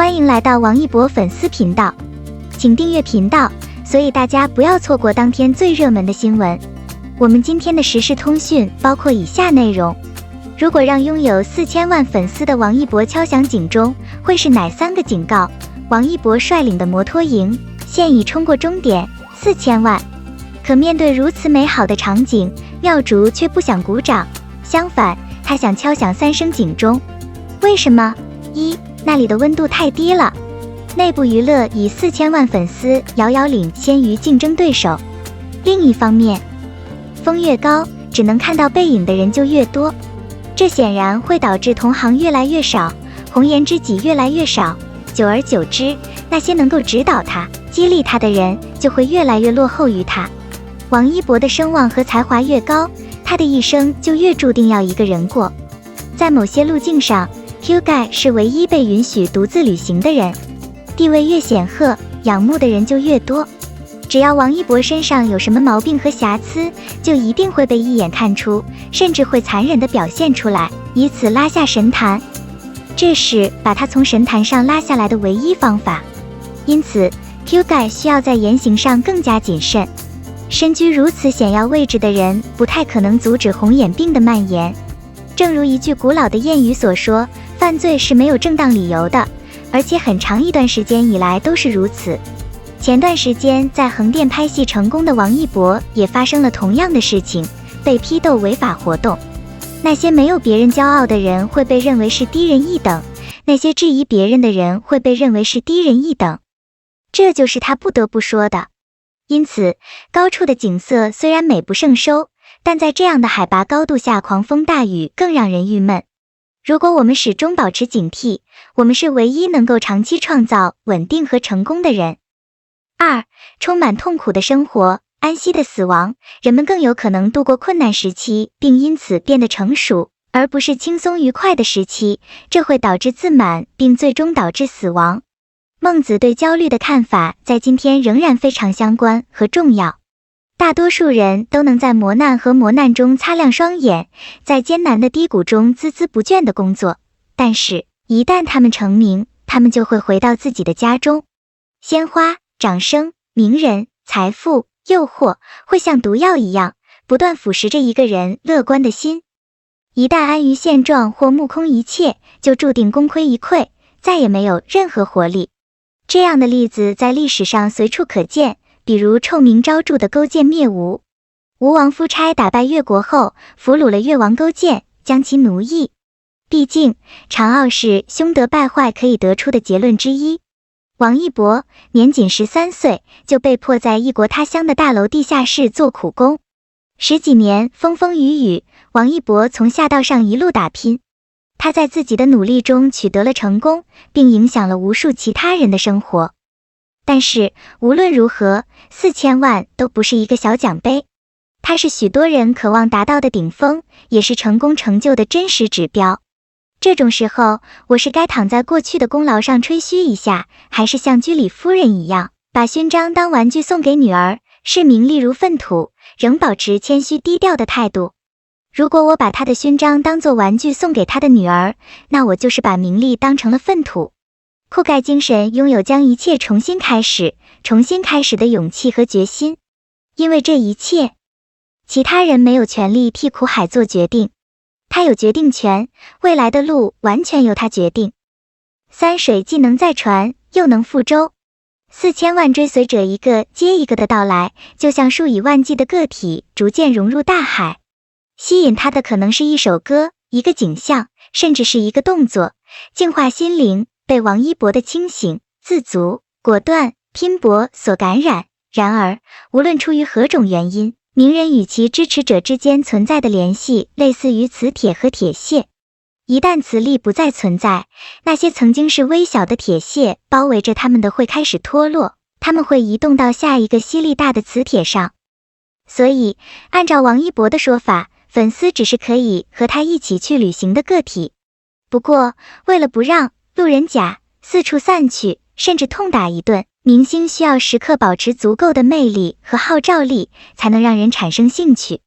欢迎来到王一博粉丝频道，请订阅频道，所以大家不要错过当天最热门的新闻。我们今天的时事通讯包括以下内容：如果让拥有4000万粉丝的王一博敲响警钟，会是哪3个警告？王一博率领的摩托营现已冲过终点，4000万。可面对如此美好的场景，妙竹却不想鼓掌，相反，他想敲响3声警钟。为什么？1. 那里的温度太低了。内部娱乐以4000万粉丝遥遥领先于竞争对手。另一方面，风越高，只能看到背影的人就越多，这显然会导致同行越来越少，红颜知己越来越少。久而久之，那些能够指导他、激励他的人就会越来越落后于他。王一博的声望和才华越高，他的一生就越注定要一个人过。在某些路径上，Q Guy 是唯一被允许独自旅行的人，地位越显赫，仰慕的人就越多。只要王一博身上有什么毛病和瑕疵，就一定会被一眼看出，甚至会残忍地表现出来，以此拉下神坛。这是把他从神坛上拉下来的唯一方法。因此 Q Guy 需要在言行上更加谨慎。身居如此显要位置的人，不太可能阻止红眼病的蔓延。正如一句古老的谚语所说，犯罪是没有正当理由的，而且很长一段时间以来都是如此。前段时间在横店拍戏成功的王一博也发生了同样的事情，被批斗违法活动。那些没有别人骄傲的人会被认为是低人一等，那些质疑别人的人会被认为是低人一等，这就是他不得不说的。因此，高处的景色虽然美不胜收，但在这样的海拔高度下狂风大雨更让人郁闷。如果我们始终保持警惕，我们是唯一能够长期创造稳定和成功的人。2. 充满痛苦的生活，安息的死亡。人们更有可能度过困难时期，并因此变得成熟，而不是轻松愉快的时期，这会导致自满，并最终导致死亡。孟子对焦虑的看法在今天仍然非常相关和重要。大多数人都能在磨难和磨难中擦亮双眼，在艰难的低谷中孜孜不倦地工作，但是一旦他们成名，他们就会回到自己的家中。鲜花、掌声、名人、财富、诱惑会像毒药一样，不断腐蚀着一个人乐观的心。一旦安于现状或目空一切，就注定功亏一篑，再也没有任何活力。这样的例子在历史上随处可见，比如臭名昭著的勾践灭吴。吴王夫差打败越国后，俘虏了越王勾践，将其奴役。毕竟，长傲是兄德败坏可以得出的结论之一。王一博年仅13岁，就被迫在异国他乡的大楼地下室做苦工。10几年风风雨雨，王一博从下到上一路打拼。他在自己的努力中取得了成功，并影响了无数其他人的生活。但是无论如何，4000万都不是一个小奖杯，它是许多人渴望达到的顶峰，也是成功成就的真实指标。这种时候，我是该躺在过去的功劳上吹嘘一下，还是像居里夫人一样，把勋章当玩具送给女儿，视名利如粪土，仍保持谦虚低调的态度？如果我把他的勋章当作玩具送给他的女儿，那我就是把名利当成了粪土。酷盖精神拥有将一切重新开始的勇气和决心，因为这一切，其他人没有权利替苦海做决定，他有决定权，未来的路完全由他决定。3水既能载船，又能覆舟。4000万追随者一个接一个的到来，就像数以万计的个体逐渐融入大海。吸引他的可能是一首歌，一个景象，甚至是一个动作，净化心灵，被王一博的清醒、自足、果断、拼搏所感染。然而，无论出于何种原因，名人与其支持者之间存在的联系类似于磁铁和铁屑。一旦磁力不再存在，那些曾经是微小的铁屑包围着它们的会开始脱落，它们会移动到下一个吸力大的磁铁上。所以，按照王一博的说法，粉丝只是可以和他一起去旅行的个体。不过，为了不让路人甲四处散去，甚至痛打一顿，明星需要时刻保持足够的魅力和号召力，才能让人产生兴趣。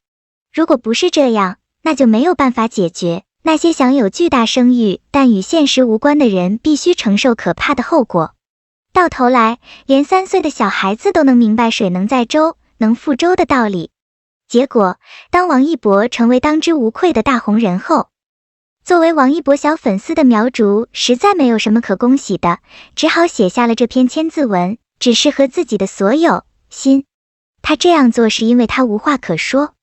如果不是这样，那就没有办法解决，那些享有巨大声誉但与现实无关的人必须承受可怕的后果。到头来，连3岁的小孩子都能明白水能载舟，能覆舟的道理。结果，当王一博成为当之无愧的大红人后，作为王一博小粉丝的苗竹实在没有什么可恭喜的，只好写下了这篇千字文，只适合自己的所有心。他这样做是因为他无话可说。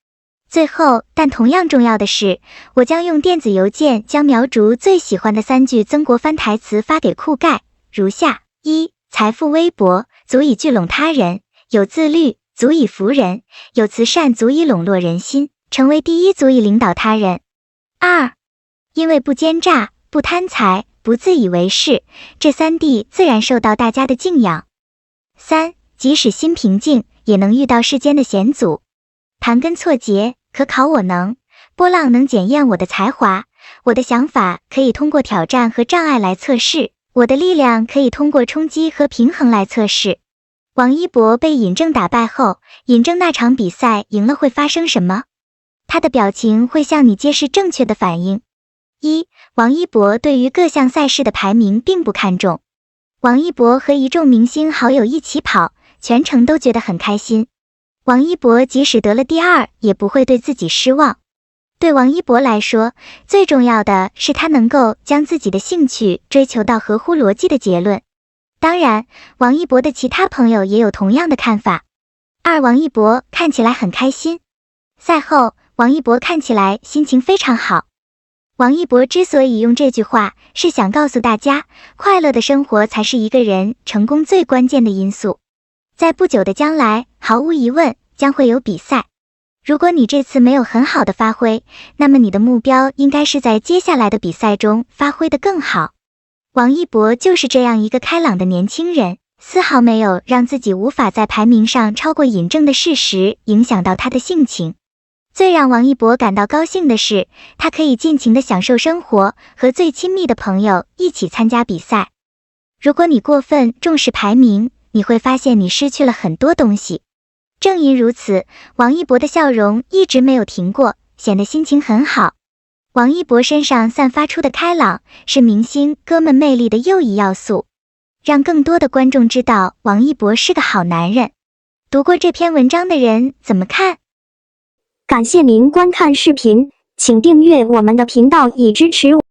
最后，但同样重要的是，我将用电子邮件将苗竹最喜欢的3句曾国藩台词发给酷盖，如下：1. 财富微薄，足以聚拢他人；有自律，足以服人；有慈善，足以笼络人心，成为第一，足以领导他人。2. 因为不奸诈，不贪财，不自以为是，这3D 自然受到大家的敬仰。3. 即使心平静，也能遇到世间的险阻，盘根错节，可考我能；波浪能检验我的才华，我的想法可以通过挑战和障碍来测试，我的力量可以通过冲击和平衡来测试。王一博被尹正打败后，尹正那场比赛赢了会发生什么？他的表情会向你揭示正确的反应。1. 王一博对于各项赛事的排名并不看重。王一博和一众明星好友一起跑，全程都觉得很开心。王一博即使得了第2，也不会对自己失望。对王一博来说，最重要的是他能够将自己的兴趣追求到合乎逻辑的结论。当然，王一博的其他朋友也有同样的看法。2. 王一博看起来很开心。赛后，王一博看起来心情非常好。王一博之所以用这句话，是想告诉大家，快乐的生活才是一个人成功最关键的因素。在不久的将来，毫无疑问将会有比赛。如果你这次没有很好的发挥，那么你的目标应该是在接下来的比赛中发挥得更好。王一博就是这样一个开朗的年轻人，丝毫没有让自己无法在排名上超过尹正的事实影响到他的性情。最让王一博感到高兴的是，他可以尽情地享受生活，和最亲密的朋友一起参加比赛。如果你过分重视排名，你会发现你失去了很多东西。正因如此，王一博的笑容一直没有停过，显得心情很好。王一博身上散发出的开朗，是明星哥们魅力的又一要素，让更多的观众知道王一博是个好男人。读过这篇文章的人怎么看？感谢您观看视频，请订阅我们的频道以支持我。